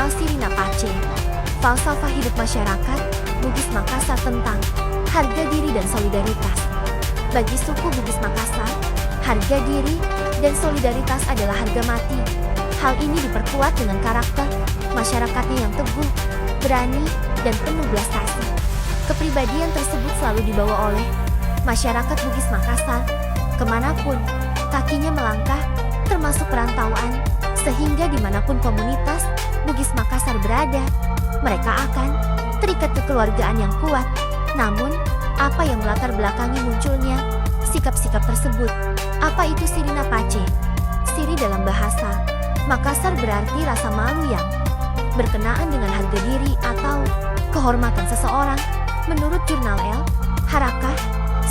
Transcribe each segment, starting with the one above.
mengenal Sirina Pace. Falsafah hidup masyarakat Bugis Makassar tentang harga diri dan solidaritas. Bagi suku Bugis Makassar, harga diri dan solidaritas adalah harga mati. Hal ini diperkuat dengan karakter masyarakatnya yang teguh, berani, dan penuh belas kasih. Kepribadian tersebut selalu dibawa oleh masyarakat Bugis Makassar kemanapun kakinya melangkah, termasuk perantauan, sehingga dimanapun komunitas Bugis Makassar berada, mereka akan terikat kekeluargaan yang kuat. Namun, apa yang melatar belakangi munculnya sikap-sikap tersebut? Apa itu Sirina Pace? Siri dalam bahasa Makassar berarti rasa malu yang berkenaan dengan harga diri atau kehormatan seseorang. Menurut jurnal El Harakah,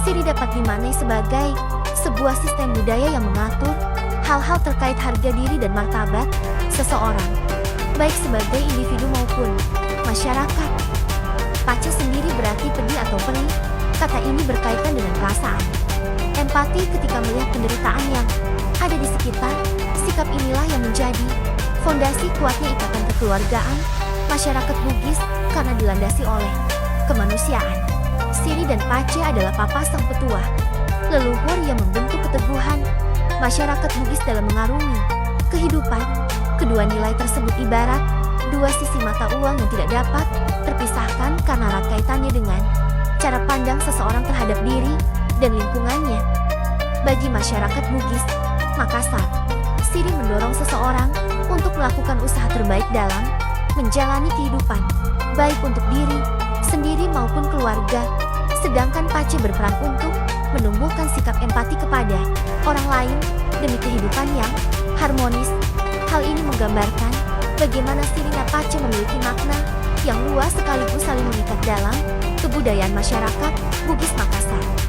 Siri dapat dimaknai sebagai sebuah sistem budaya yang mengatur hal-hal terkait harga diri dan martabat seseorang, baik sebagai individu maupun masyarakat. Pace sendiri berarti pedih atau perih. Kata ini berkaitan dengan perasaan empati ketika melihat penderitaan yang ada di sekitar. Sikap inilah yang menjadi fondasi kuatnya ikatan kekeluargaan masyarakat Bugis karena dilandasi oleh kemanusiaan. Siri dan Pace adalah papa sang petua leluhur yang membentuk keteguhan masyarakat Bugis dalam mengarungi kehidupan. Kedua nilai tersebut ibarat dua sisi mata uang yang tidak dapat terpisahkan karena erat kaitannya dengan cara pandang seseorang terhadap diri dan lingkungannya. Bagi masyarakat Bugis Makassar, Siri mendorong seseorang untuk melakukan usaha terbaik dalam menjalani kehidupan, baik untuk diri sendiri maupun keluarga. Sedangkan Pace berperan untuk menumbuhkan sikap empati kepada orang lain demi kehidupan yang harmonis. Hal ini menggambarkan bagaimana Sirina Pace memiliki makna yang luas sekaligus saling mengikat dalam kebudayaan masyarakat Bugis Makassar.